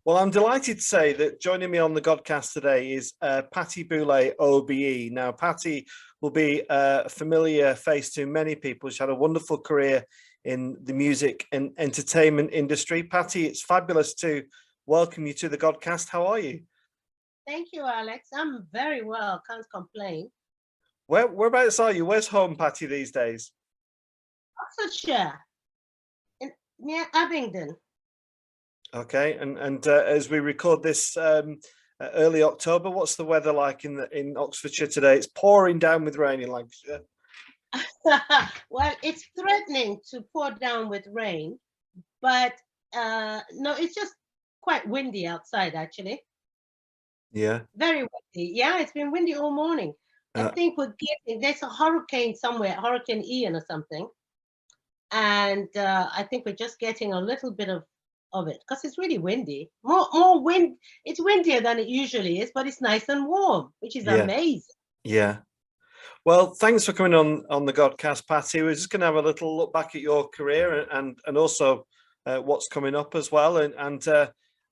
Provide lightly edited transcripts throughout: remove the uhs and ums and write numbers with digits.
Well, I'm delighted to say that joining me on the Godcast today is Patti Boulaye, OBE. Now, Patti will be a familiar face to many people. She's had a wonderful career in the music and entertainment industry. Patti, it's fabulous to welcome you to the Godcast. How are you? Thank you, Alex. I'm very well. Can't complain. Whereabouts are you? Where's home, Patti, these days? Oxfordshire, near Abingdon. Okay, and as we record this early October, what's the weather like in Oxfordshire today? It's pouring down with rain in Lancashire. Well, it's threatening to pour down with rain, but no, it's just quite windy outside, actually. Yeah. Very windy. Yeah, it's been windy all morning. I think there's a hurricane somewhere, Hurricane Ian or something. And I think we're just getting a little bit of it because it's really windy. More wind. It's windier than it usually is, but it's nice and warm, which is amazing. Yeah. Well, thanks for coming on the Godcast, Patti. We're just going to have a little look back at your career and also what's coming up as well. And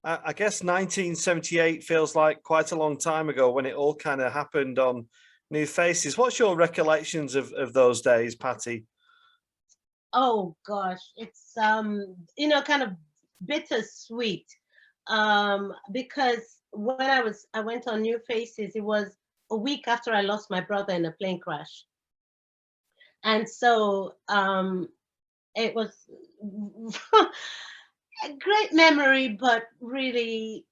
I guess 1978 feels like quite a long time ago when it all kind of happened on New Faces. What's your recollections of those days, Patti? Oh gosh, it's kind of bittersweet, because when I went on New Faces, it was a week after I lost my brother in a plane crash, and so it was a great memory, but really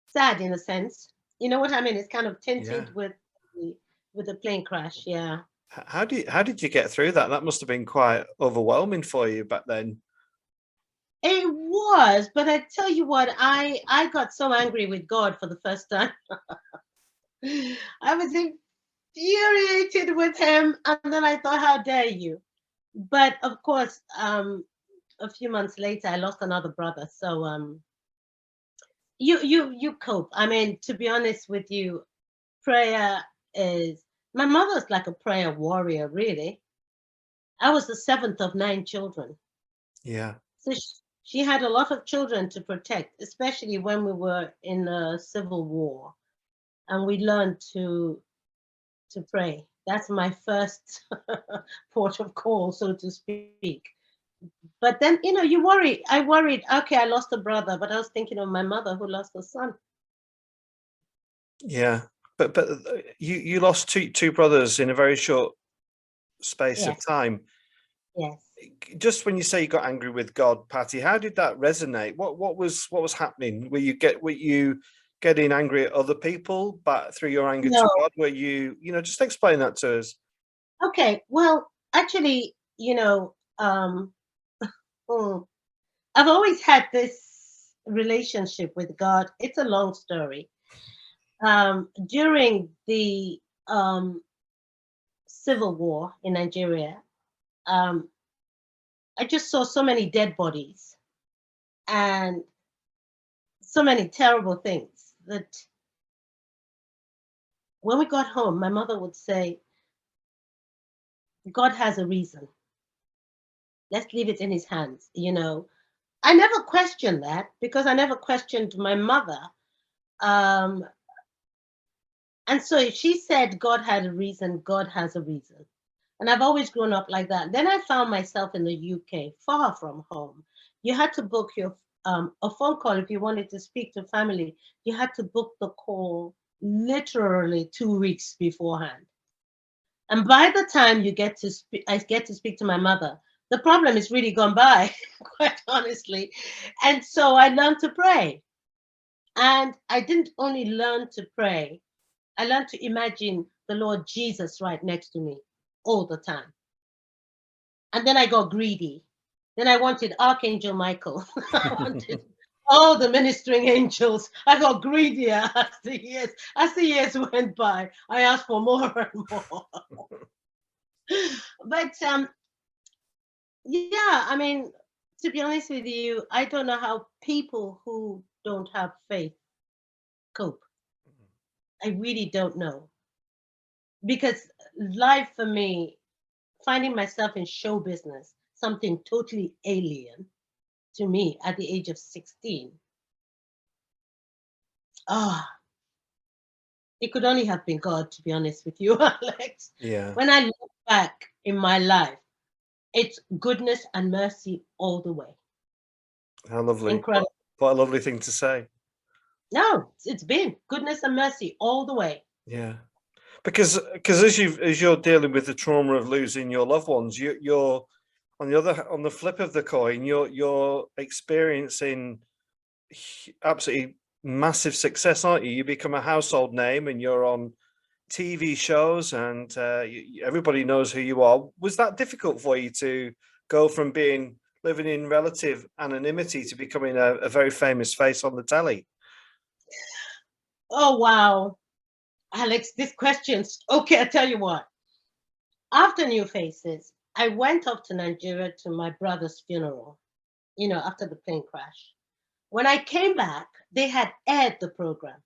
sad in a sense. You know what I mean? It's kind of tinted with the plane crash. Yeah. How did you get through that? That must have been quite overwhelming for you back then. It was, but I tell you what, I got so angry with God for the first time. I was infuriated with him, and then I thought, how dare you? But of course, a few months later, I lost another brother. So you cope. I mean, to be honest with you, prayer is. My mother's like a prayer warrior, really. I was the seventh of 9 children. Yeah. So she had a lot of children to protect, especially when we were in a civil war, and we learned to pray. That's my first port of call, so to speak. But then, you worry. I worried, okay, I lost a brother, but I was thinking of my mother who lost a son. Yeah. But you lost two brothers in a very short space of time. Yes. Just when you say you got angry with God, Patti, how did that resonate? What was happening? Were you getting angry at other people, but through your anger to God? Were you just explain that to us? Okay. Well, actually, I've always had this relationship with God. It's a long story. During the civil war in Nigeria, I just saw so many dead bodies and so many terrible things that when we got home, my mother would say, God has a reason. Let's leave it in his hands. I never questioned that because I never questioned my mother. And so if she said God had a reason, God has a reason. And I've always grown up like that. Then I found myself in the UK, far from home. You had to book a phone call if you wanted to speak to family. You had to book the call literally 2 weeks beforehand. And by the time I get to speak to my mother, the problem is really gone by, quite honestly. And so I learned to pray. And I didn't only learn to pray, I learned to imagine the Lord Jesus right next to me all the time. And then I got greedy. Then I wanted Archangel Michael. I wanted all the ministering angels. I got greedier as the years went by. I asked for more and more. But yeah, I mean, to be honest with you, I don't know how people who don't have faith cope. I really don't know. Because life for me, finding myself in show business, something totally alien to me at the age of 16. It could only have been God, to be honest with you, Alex. Yeah. When I look back in my life, it's goodness and mercy all the way. How lovely. Incredible. What a lovely thing to say. No, it's been goodness and mercy all the way. Yeah. Because as you're dealing with the trauma of losing your loved ones, you're on the flip of the coin, you're experiencing absolutely massive success, aren't you? You become a household name, and you're on TV shows, and everybody knows who you are. Was that difficult for you to go from living in relative anonymity to becoming a very famous face on the telly? Oh, wow. Alex, this question's okay. I tell you what. After New Faces, I went off to Nigeria to my brother's funeral, after the plane crash. When I came back, they had aired the program.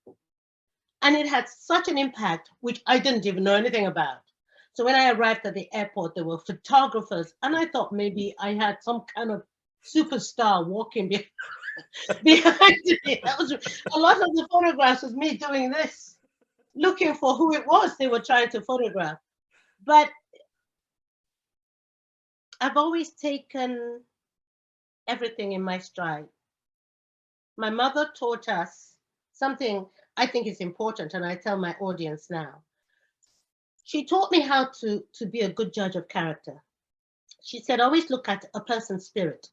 And it had such an impact, which I didn't even know anything about. So when I arrived at the airport, there were photographers, and I thought maybe I had some kind of superstar walking behind me. That was a lot of the photographs was me doing this, looking for who it was they were trying to photograph. But I've always taken everything in my stride. My mother taught us something I think is important, and I tell my audience now. She taught me how to be a good judge of character. She said, always look at a person's spirit.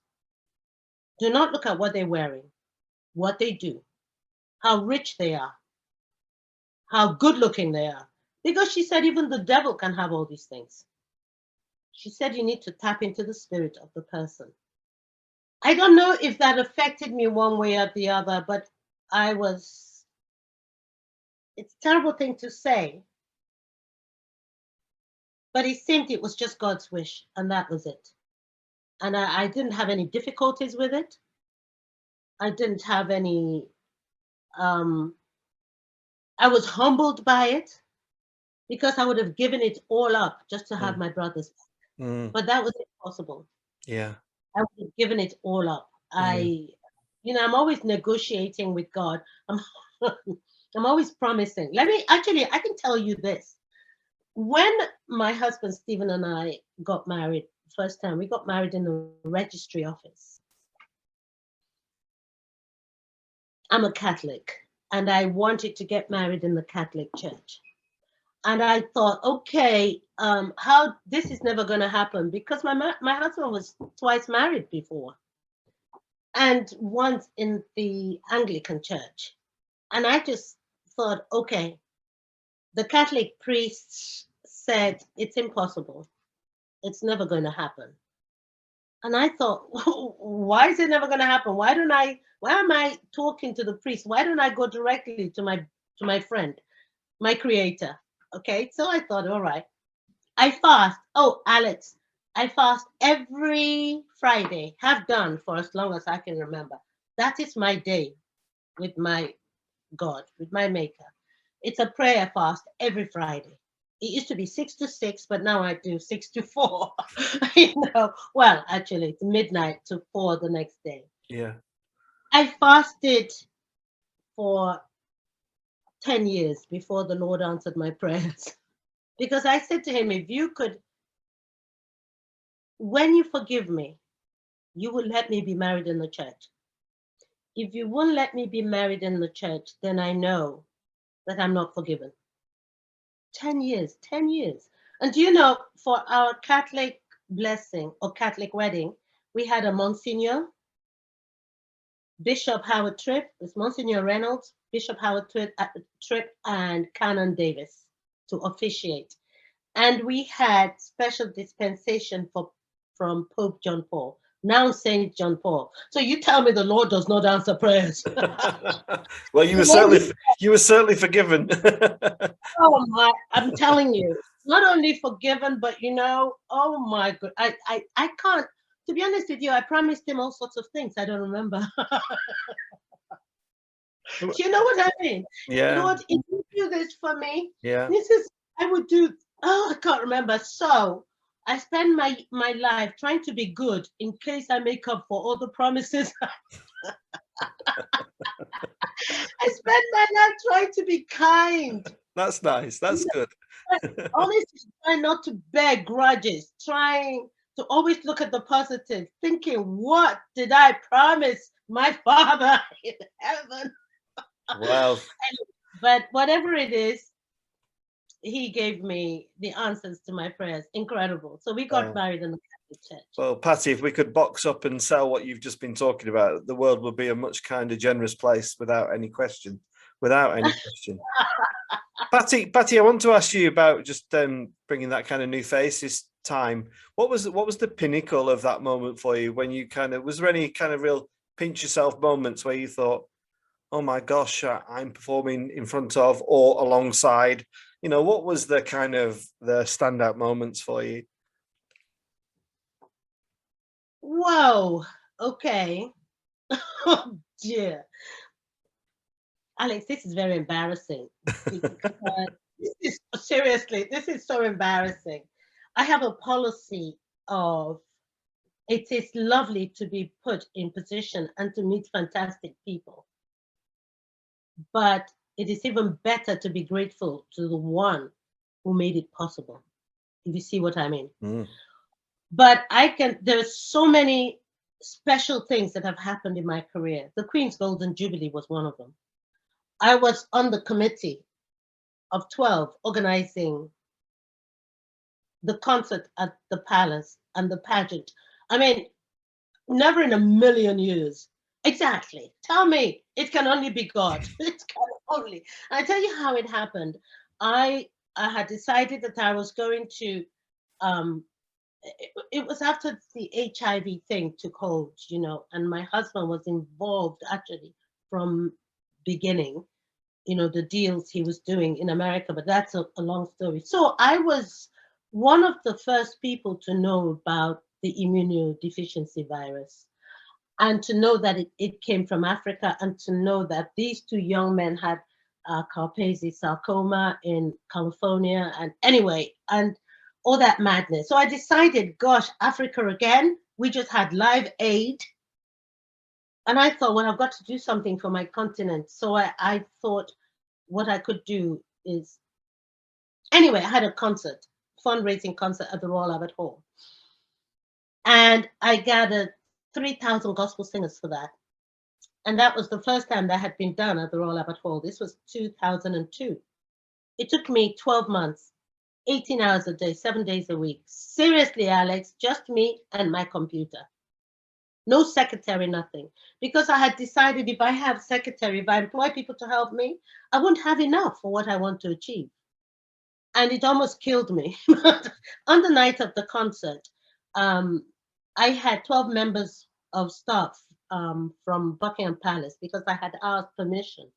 Do not look at what they're wearing, what they do, how rich they are, how good looking they are. Because she said even the devil can have all these things. She said you need to tap into the spirit of the person. I don't know if that affected me one way or the other, but it's a terrible thing to say, but it seemed it was just God's wish, and that was it. And I didn't have any difficulties with it. I didn't have any, I was humbled by it, because I would have given it all up just to have my brothers back. But that was impossible. Yeah. I would have given it all up. I'm always negotiating with God. I'm always promising. I can tell you this. When my husband Stephen and I got married first time, we got married in the registry office. I'm a Catholic, and I wanted to get married in the Catholic church. And I thought, okay, how this is never going to happen, because my husband was twice married before, and once in the Anglican church. And I just thought, okay, the Catholic priests said it's impossible. It's never going to happen. And I thought, why is it never going to happen? Why am I talking to the priest? Why don't I go directly to my friend, my creator? Okay, so I thought, all right, I fast. Oh, Alex, I fast every Friday, have done for as long as I can remember. That is my day with my God, with my maker. It's a prayer fast every Friday. It used to be 6 to 6, but now I do 6 to 4. Well, actually, it's midnight to 4 the next day. Yeah. I fasted for 10 years before the Lord answered my prayers. Because I said to him, if you could, when you forgive me, you will let me be married in the church. If you won't let me be married in the church, then I know that I'm not forgiven. 10 years. And do you know, for our Catholic blessing or Catholic wedding, we had a Monsignor, Bishop Howard Tripp, it's Monsignor Reynolds, Bishop Howard Tripp, and Canon Davis to officiate. And we had special dispensation from Pope John Paul, now Saint John Paul. So you tell me the Lord does not answer prayers. Well, you were certainly forgiven. Oh my, I'm telling you, not only forgiven, but oh my God, I can't, to be honest with you, I promised him all sorts of things. I don't remember. Do you know what I mean? Yeah. Lord, if you do this for me, yeah, I would do, I can't remember. So I spend my life trying to be good in case I make up for all the promises. I spend my life trying to be kind. That's nice. That's good. Always trying not to bear grudges, trying to always look at the positive, thinking, what did I promise my Father in heaven? Well, But whatever it is, he gave me the answers to my prayers. Incredible. So we got married in the Catholic Church. well, Patti, if we could box up and sell what you've just been talking about, the world would be a much kinder, generous place without any question. Without any question. Patti, I want to ask you about just bringing that kind of new face this time. What was the pinnacle of that moment for you when you was there any kind of real pinch yourself moments where you thought, oh my gosh, I'm performing in front of or alongside? You know, what was the kind of the standout moments for you? Whoa. Okay. Oh dear. Alex, this is very embarrassing. This is so embarrassing. I have a policy of it is lovely to be put in position and to meet fantastic people. But it is even better to be grateful to the one who made it possible, if you see what I mean. Mm. But there's so many special things that have happened in my career. The Queen's Golden Jubilee was one of them. I was on the committee of 12 organizing the concert at the palace and the pageant. I mean, never in a million years. Exactly. Tell me, it can only be God. It can only. I tell you how it happened. I had decided that I was going to, it was after the HIV thing took hold, you know, and my husband was involved actually from beginning, you know, the deals he was doing in America, but that's a long story. So I was one of the first people to know about the immunodeficiency virus and to know that it came from Africa and to know that these two young men had Kaposi sarcoma in California and anyway, and all that madness. So I decided, gosh, Africa again, we just had Live Aid. And I thought, well, I've got to do something for my continent. So I thought what I could do is, anyway, I had a concert, fundraising concert at the Royal Albert Hall. And I gathered 3,000 gospel singers for that. And that was the first time that had been done at the Royal Albert Hall. This was 2002. It took me 12 months, 18 hours a day, 7 days a week. Seriously, Alex, just me and my computer. No secretary, nothing. Because I had decided if I have secretary, if I employ people to help me, I won't have enough for what I want to achieve. And it almost killed me. On the night of the concert, I had 12 members of staff from Buckingham Palace because I had asked permission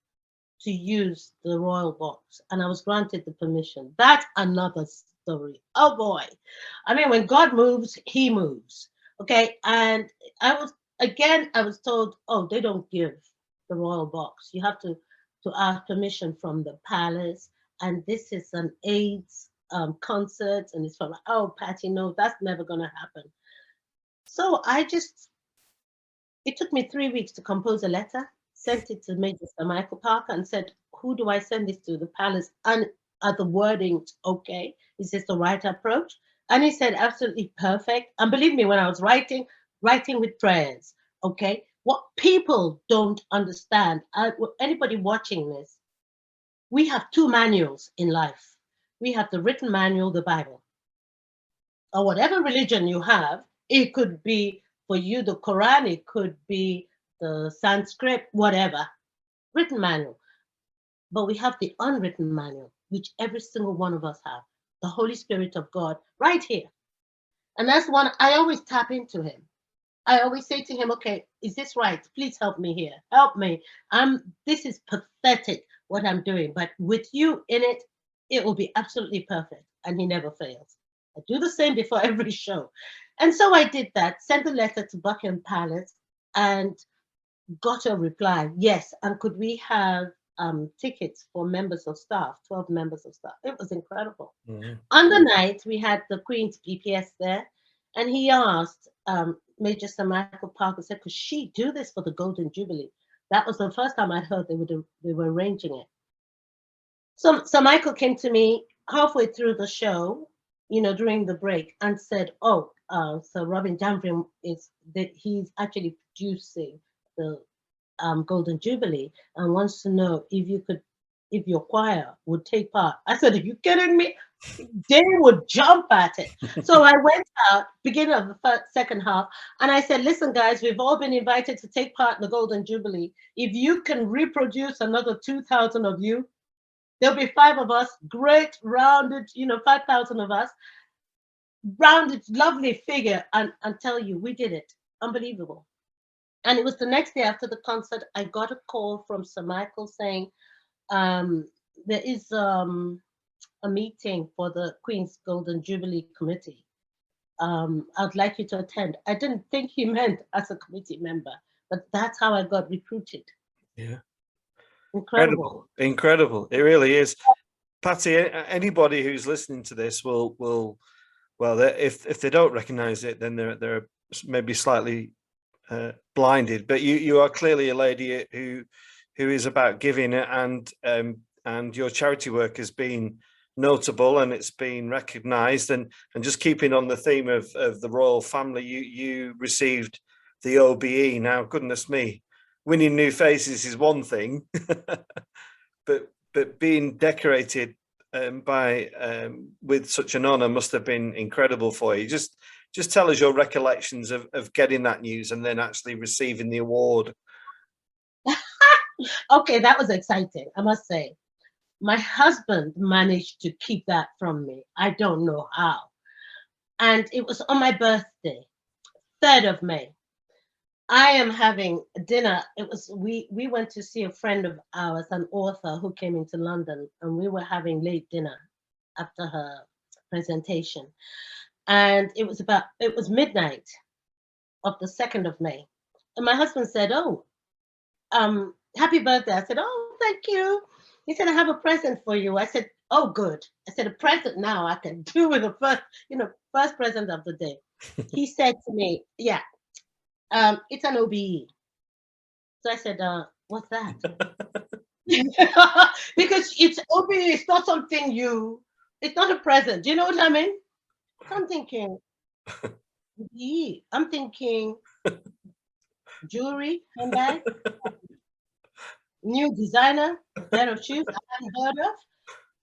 to use the royal box and I was granted the permission. That's another story. Oh boy. I mean, when God moves, he moves. Okay. And I was told, oh, they don't give the royal box. You have to ask permission from the palace. And this is an AIDS concert. And it's from, oh, Patti, no, that's never going to happen. So it took me 3 weeks to compose a letter, sent it to Major Sir Michael Parker and said, who do I send this to? The palace. And are the wordings okay? Is this the right approach? And he said, absolutely perfect. And believe me, when I was writing with prayers, okay? What people don't understand, anybody watching this, we have two manuals in life. We have the written manual, the Bible. Or whatever religion you have, it could be for you the Quran, it could be the Sanskrit, whatever, written manual. But we have the unwritten manual, which every single one of us have, the Holy Spirit of God right here. And that's one, I always tap into him. I always say to him, okay, is this right? Please help me here. Help me. This is pathetic what I'm doing, but with you in it, it will be absolutely perfect. And he never fails. I do the same before every show. And so I did that, sent a letter to Buckingham Palace and got a reply. Yes. And could we have tickets for members of staff, 12 members of staff. It was incredible. Mm-hmm. On the night, we had the Queen's GPS there, and he asked Major Sir Michael Parker, said, could she do this for the Golden Jubilee? That was the first time I'd heard they were arranging it. So Michael came to me halfway through the show, you know, during the break, and said, oh, so Robin Jamvrim he's actually producing the Golden Jubilee and wants to know if your choir would take part. I said, are you kidding me? They would jump at it. So I went out, beginning of the second half, and I said, listen, guys, we've all been invited to take part in the Golden Jubilee. If you can reproduce another 2,000 of you, there'll be 5 of us, great rounded, you know, 5,000 of us, rounded, lovely figure, and tell you, we did it. Unbelievable. And it was the next day after the concert, I got a call from Sir Michael saying, there is a meeting for the Queen's Golden Jubilee Committee. I'd like you to attend. I didn't think he meant as a committee member, but that's how I got recruited. Yeah. Incredible. Incredible. It really is. Patti, anybody who's listening to this will well, if they don't recognize it, then they're maybe slightly blinded, but you are clearly a lady who is about giving, and your charity work has been notable and it's been recognized. And just keeping on the theme of the royal family, you received the OBE. Now, goodness me, winning new faces is one thing, but being decorated with such an honor must have been incredible for you. Just tell us your recollections of getting that news and then actually receiving the award. Okay, that was exciting, I must say. My husband managed to keep that from me. I don't know how. And it was on my birthday, 3rd of May. I am having dinner. We went to see a friend of ours, an author who came into London, and we were having late dinner after her presentation. And it was midnight of the 2nd of May. And my husband said, oh, happy birthday. I said, oh, thank you. He said, I have a present for you. I said, oh, good. I said, a present now I can do with the first present of the day. He said to me, yeah, it's an OBE. So I said, what's that? Because it's OBE, it's not something it's not a present. Do you know what I mean? I'm thinking, OBE. I'm thinking jewelry, handbag, new designer, pair of shoes I hadn't heard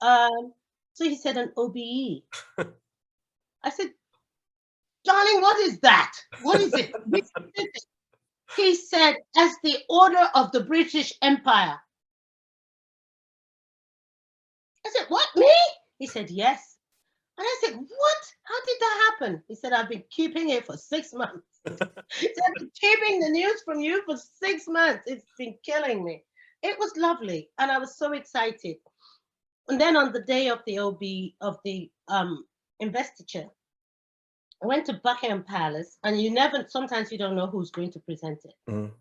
of. So he said an OBE. I said, darling, what is that? What is it? He said, as the Order of the British Empire. I said, what, me? He said, yes. And I said, what? How did that happen? He said, I've been keeping it for 6 months. He said, I've been keeping the news from you for 6 months. It's been killing me. It was lovely. And I was so excited. And then on the day of the OB, of the investiture, I went to Buckingham Palace, and sometimes you don't know who's going to present it. Mm.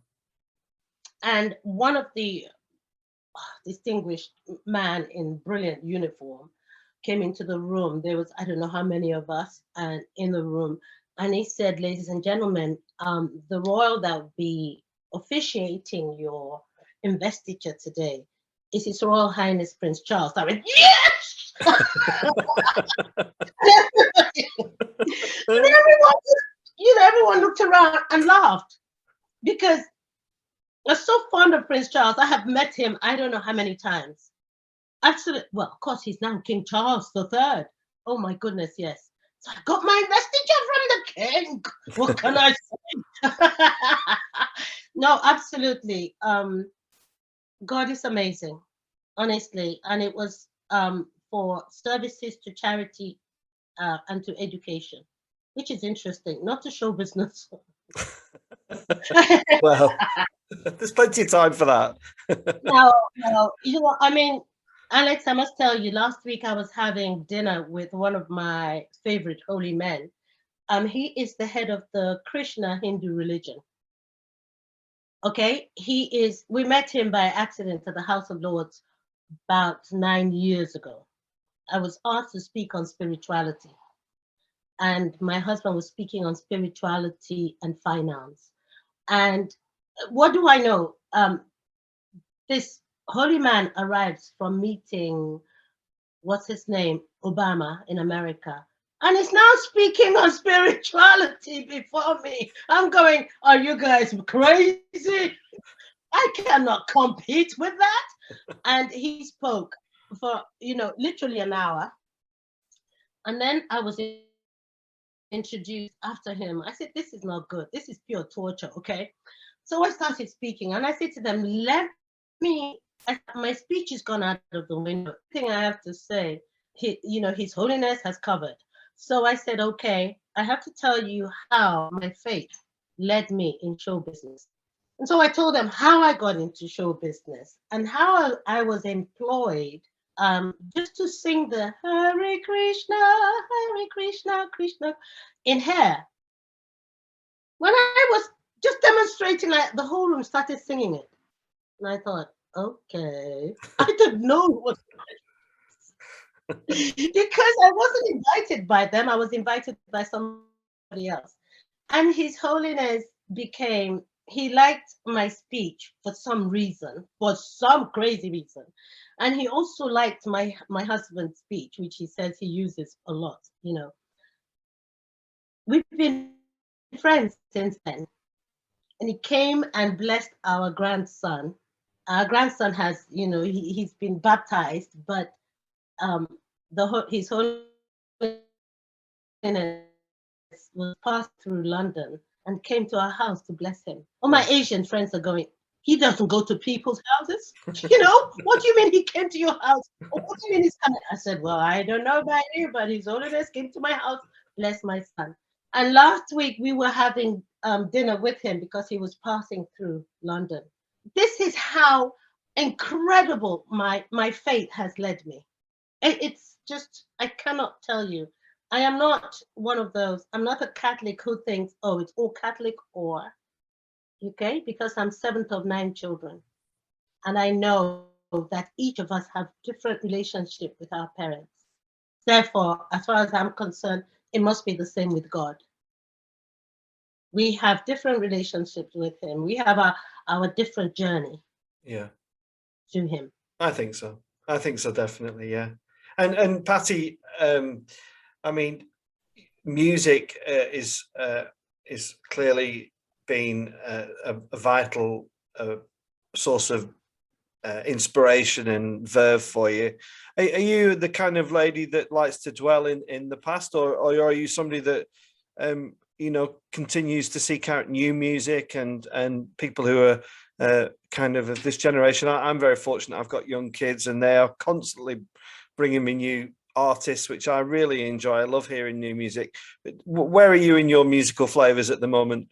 And one of the distinguished man in brilliant uniform came into the room. There was, I don't know how many of us in the room. And he said, ladies and gentlemen, the royal that will be officiating your investiture today is His Royal Highness Prince Charles. I went, yes! And everyone looked around and laughed, because I'm so fond of Prince Charles. I have met him, I don't know how many times. Absolutely. Well, of course, he's now King Charles III. Oh my goodness, yes. So I got my investiture from the king. What can I say? No, absolutely. God is amazing, honestly. And it was for services to charity and to education, which is interesting, not to show business. Well, there's plenty of time for that. No, I mean, Alex, I must tell you, last week I was having dinner with one of my favorite holy men. He is the head of the Krishna Hindu religion. Okay, we met him by accident at the House of Lords about 9 years ago. I was asked to speak on spirituality, and my husband was speaking on spirituality and finance. And what do I know? This holy man arrives from meeting, what's his name, Obama in America, and is now speaking on spirituality before me. I'm going, are you guys crazy? I cannot compete with that. And he spoke for, literally an hour. And then I was introduced after him. I said, this is not good. This is pure torture, okay? So I started speaking, and I said to them, my speech is gone out of the window. Thing I have to say, His Holiness has covered. So I said, okay, I have to tell you how my faith led me in show business. And so I told them how I got into show business and how I was employed just to sing the Hare Krishna, Krishna in hair. When I was just demonstrating, like the whole room started singing it. And I thought, okay, I didn't know what because I wasn't invited by them. I was invited by somebody else. And His Holiness he liked my speech for some reason, for some crazy reason. And he also liked my husband's speech, which he says he uses a lot, We've been friends since then. And he came and blessed our grandson. Our grandson has, he's been baptized, but His Holiness was passed through London and came to our house to bless him. All my Asian friends are going, he doesn't go to people's houses. What do you mean he came to your house? Or what do you mean he's coming? I said, well, I don't know about you, but His Holiness came to my house, bless my son. And last week we were having dinner with him because he was passing through London. This is how incredible my faith has led me. It's just, I cannot tell you. I am not one of those. I'm not a Catholic who thinks, oh, it's all Catholic or, okay? Because I'm 7th of 9 children. And I know that each of us have different relationship with our parents. Therefore, as far as I'm concerned, it must be the same with God. We have different relationships with Him. We have our different journey. Yeah. To Him. I think so. Definitely. Yeah. And Patti, I mean, music is clearly been a vital source of inspiration and verve for you. Are you the kind of lady that likes to dwell in the past, or are you somebody that continues to seek out new music and people who are kind of this generation? I'm very fortunate. I've got young kids, and they are constantly bringing me new artists, which I really enjoy. I love hearing new music. But where are you in your musical flavors at the moment?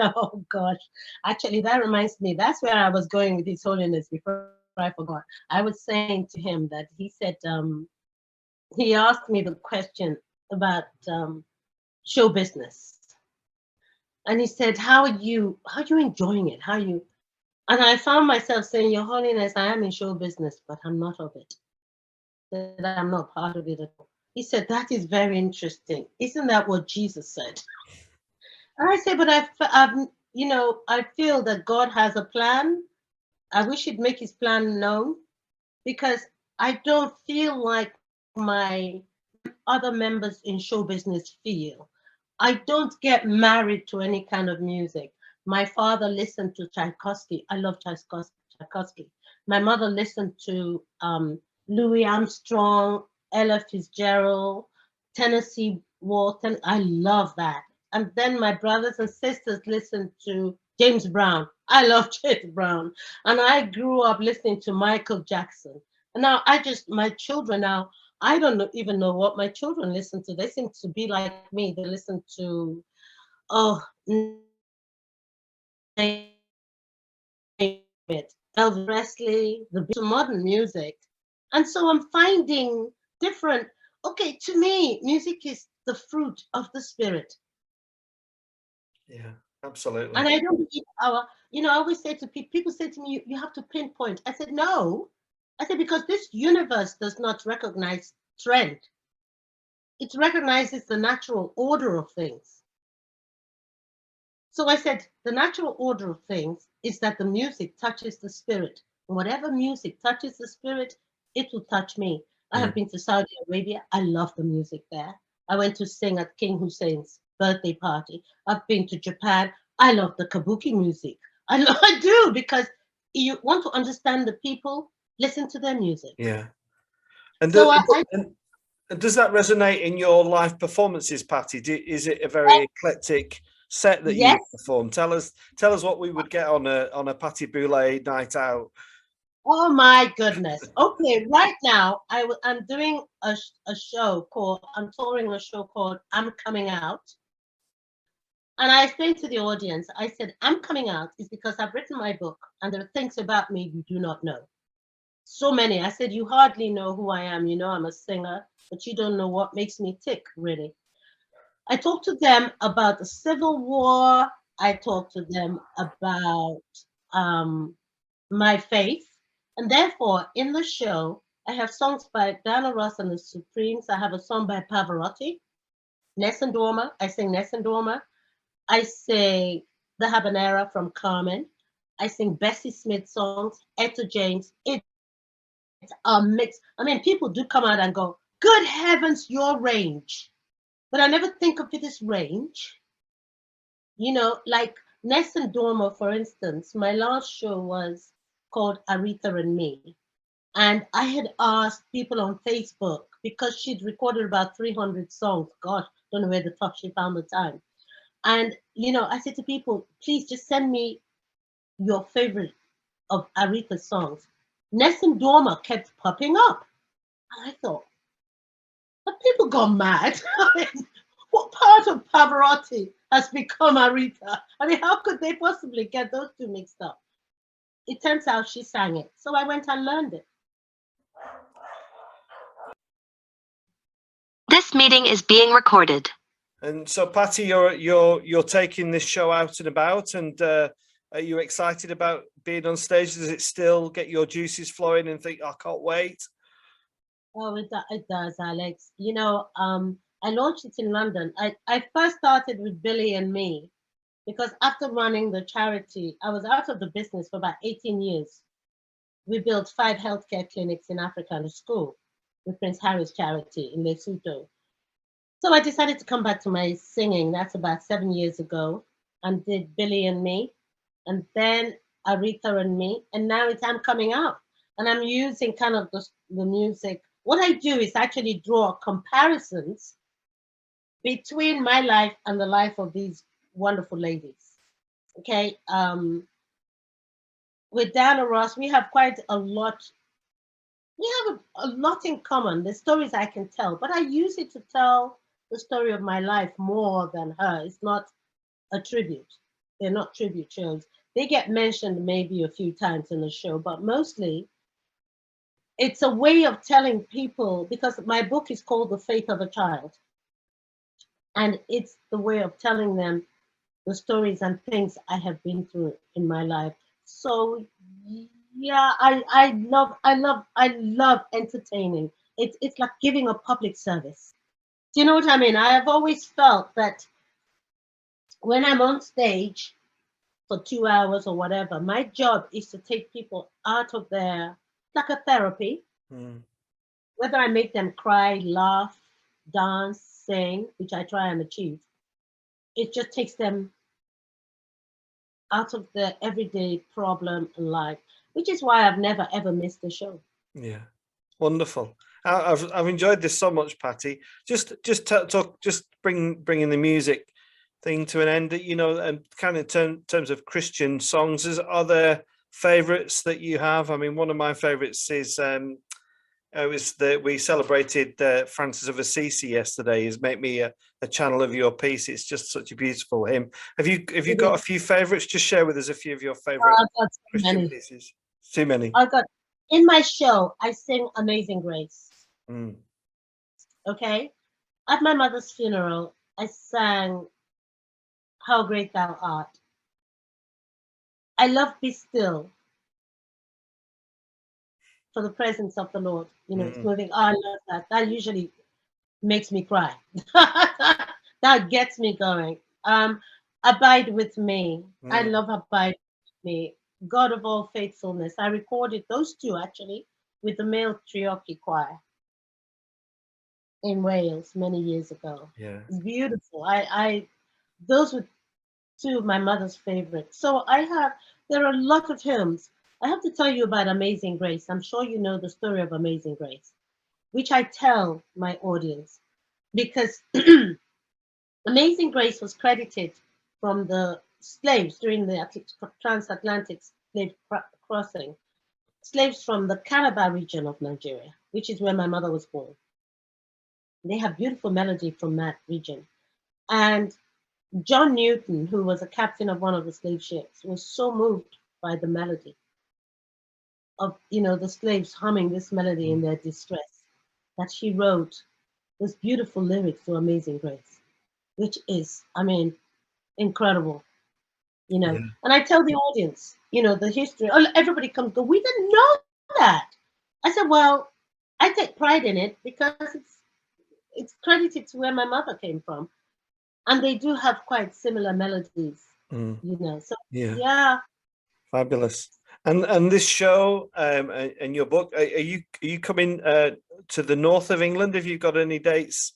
Oh gosh, actually that reminds me, that's where I was going with His Holiness before I forgot. I was saying to him that he said, he asked me the question about show business. And he said, how are you enjoying it? And I found myself saying, Your Holiness, I am in show business, but I'm not of it. That I'm not part of it at all. He said, that is very interesting. Isn't that what Jesus said? And I said, but I feel that God has a plan. I wish He'd make His plan known, because I don't feel like my other members in show business feel. I don't get married to any kind of music. My father listened to Tchaikovsky. I love Tchaikovsky. My mother listened to Louis Armstrong, Ella Fitzgerald, Tennessee Walton. I love that. And then my brothers and sisters listened to James Brown. I love James Brown. And I grew up listening to Michael Jackson. And now my children now, I don't even know what my children listen to. They seem to be like me. They listen to, Elvis Presley, the modern music. And so I'm finding different, okay, to me, music is the fruit of the Spirit. Yeah, Absolutely. And I don't believe I always say to people say to me, you have to pinpoint. I said, no. I said, because this universe does not recognize trend. It recognizes the natural order of things. So I said, the natural order of things is that the music touches the spirit. And whatever music touches the spirit, it will touch me. I have been to Saudi Arabia. I love the music there. I went to sing at King Hussein's birthday party. I've been to Japan. I love the kabuki music. I do, because you want to understand the people, listen to their music. Yeah. And, So and does that resonate in your live performances, Patti? Is it a very eclectic set that you perform? Tell us what we would get on a Patti Boulaye night out. Oh my goodness. Okay, right now I'm doing a show called, I'm touring a show called I'm Coming Out. And I explained to the audience, I said, I'm coming out is because I've written my book and there are things about me you do not know. So many. I said, you hardly know who I am. You know, I'm a singer, but you don't know what makes me tick, really. I talked to them about the Civil War. I talked to them about my faith. And therefore, in the show, I have songs by Diana Ross and the Supremes. I have a song by Pavarotti, Nessun Dorma. I sing Nessun Dorma. I sing The Habanera from Carmen. I sing Bessie Smith songs, Etta James. It's a mix. I mean, people do come out and go, good heavens, your range. But I never think of it as range. You know, like Nessun Dorma, for instance, my last show was called Aretha and Me. And I had asked people on Facebook, because she'd recorded about 300 songs. Gosh, don't know where the fuck she found the time. And, you know, I said to people, please just send me your favorite of Aretha's songs. Nessun Dorma kept popping up. And I thought, have people gone mad? I mean, what part of Pavarotti has become Aretha? I mean, how could they possibly get those two mixed up? It turns out she sang it. So I went and learned it. This meeting is being recorded. And so, Patti, you're taking this show out and about, and are you excited about being on stage? Does it still get your juices flowing and think, I can't wait? Oh, it does, Alex. You know, I launched it in London. I first started with Billy and Me, because after running the charity, I was out of the business for about 18 years. We built 5 healthcare clinics in Africa and a school with Prince Harry's charity in Lesotho. So I decided to come back to my singing. That's about 7 years ago, and did Billy and Me, and then Aretha and Me, and now I'm Coming Out. And I'm using kind of the music. What I do is actually draw comparisons between my life and the life of these wonderful ladies. Okay. With Diana Ross, we have quite a lot. We have a lot in common. The stories I can tell, but I use it to tell the story of my life more than her. It's not a tribute. They're not tribute shows. They get mentioned maybe a few times in the show, but mostly it's a way of telling people, because my book is called The Faith of a Child. And it's the way of telling them the stories and things I have been through in my life. So yeah, I love entertaining. It's like giving a public service. Do you know what I mean? I have always felt that when I'm on stage for 2 hours or whatever, my job is to take people out of their, like a therapy, whether I make them cry, laugh, dance, sing, which I try and achieve. It just takes them out of the everyday problem in life, which is why I've never ever missed a show. Yeah, wonderful. I've enjoyed this so much, Patti. Just bringing the music thing to an end. You know, and kind of terms of Christian songs, are there favorites that you have? I mean, one of my favorites is we celebrated Francis of Assisi yesterday. Is Make Me a Channel of Your Peace. It's just such a beautiful hymn. Have you got a few favorites? Just share with us a few of your favorite Christian pieces. Too many. I got in my show. I sing Amazing Grace. Okay, at my mother's funeral, I sang how great thou art. I love Be Still for the presence of the Lord. You know, it's moving. Oh, I love that. That usually makes me cry. That gets me going. Abide with me. I love Abide with me. God of all faithfulness. I recorded those two actually with the male Trioki choir in Wales many years ago. Yeah. It's beautiful. Those were two of my mother's favorites. So there are a lot of hymns. I have to tell you about Amazing Grace. I'm sure you know the story of Amazing Grace, which I tell my audience because Amazing Grace was credited from the slaves during the transatlantic slave crossing, slaves from the Calabar region of Nigeria, which is where my mother was born. They have beautiful melody from that region. And John Newton, who was a captain of one of the slave ships, was so moved by the melody of, the slaves humming this melody in their distress that he wrote this beautiful lyrics to Amazing Grace, which is, incredible, Yeah. And I tell the audience, the history, everybody comes, go, we didn't know that. I said, well, I take pride in it because it's credited to where my mother came from. And they do have quite similar melodies, so yeah. Fabulous. And this show and your book, are you coming to the north of England? Have you got any dates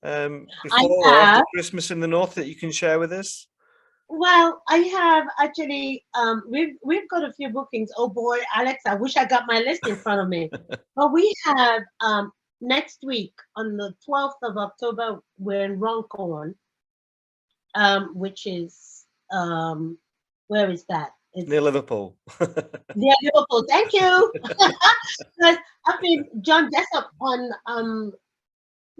before or after Christmas in the north that you can share with us? Well, I have actually, we've got a few bookings. Oh boy, Alex, I wish I got my list in front of me. But we have next week on the 12th of October, we're in Runcorn, which is, where is that? It's near Liverpool. Near Liverpool, thank you. I've been John Jessup on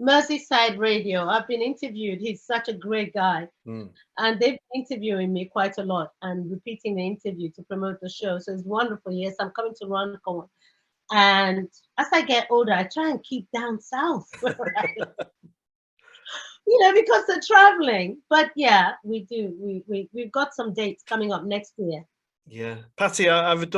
Merseyside Radio. I've been interviewed. He's such a great guy. And they've been interviewing me quite a lot and repeating the interview to promote the show. So it's wonderful. Yes, I'm coming to Runcorn. And as I get older, I try and keep down south. Because they're traveling. But yeah, we do. We've got some dates coming up next year. Yeah, Patti, I've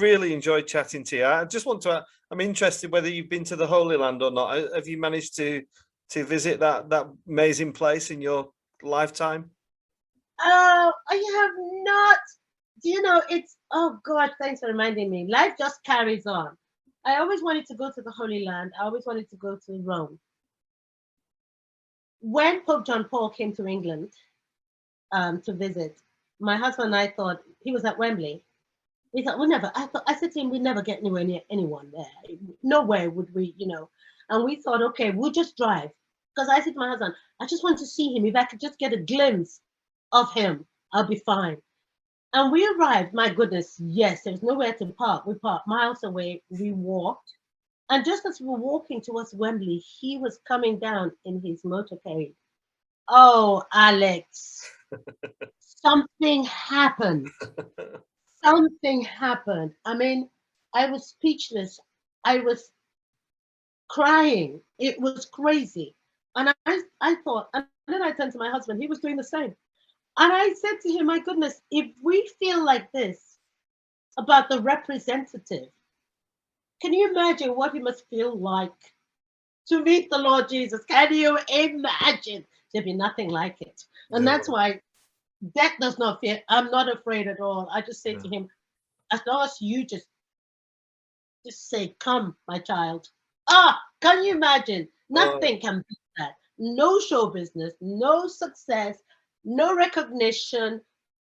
really enjoyed chatting to you. I just want to, I'm interested whether you've been to the Holy Land or not. Have you managed to visit that amazing place in your lifetime? I have not. It's, oh God, thanks for reminding me. Life just carries on. I always wanted to go to the Holy Land. I always wanted to go to Rome. When Pope John Paul came to England to visit, my husband and I thought, he was at Wembley. We thought, I said to him, we'd never get anywhere near anyone there. Nowhere would we, And we thought, okay, we'll just drive. Because I said to my husband, I just want to see him. If I could just get a glimpse of him, I'll be fine. And we arrived, my goodness, yes, there was nowhere to park. We parked miles away, we walked. And just as we were walking towards Wembley, he was coming down in his motorcade. Oh, Alex, something happened. Something happened. I was speechless. I was crying. It was crazy. And I thought, and then I turned to my husband, he was doing the same. And I said to him, my goodness, if we feel like this about the representative, can you imagine what he must feel like to meet the Lord Jesus? Can you imagine? There'd be nothing like it. And that's why death does not fear. I'm not afraid at all. I just say to him, as long as you just say, come, my child. Can you imagine? Nothing can beat that. No show business, no success, no recognition,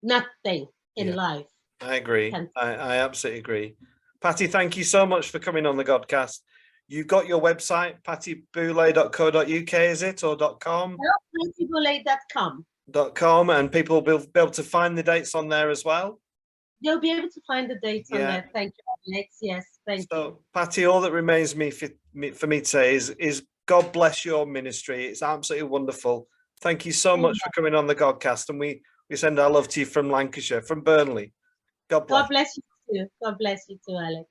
nothing in life. I agree. I absolutely agree. Patti, thank you so much for coming on the Godcast. You've got your website, pattiboulaye.co.uk, is it, or .com? No, pattiboulaye.com. .com, and people will be able to find the dates on there as well. They'll be able to find the dates on there. Thank you, Alex. Yes, thank you. So, Patti, all that remains for me to say is God bless your ministry. It's absolutely wonderful. Thank you so much for coming on the Godcast, and we send our love to you from Lancashire, from Burnley. God bless. God bless you too. God bless you too, Alex.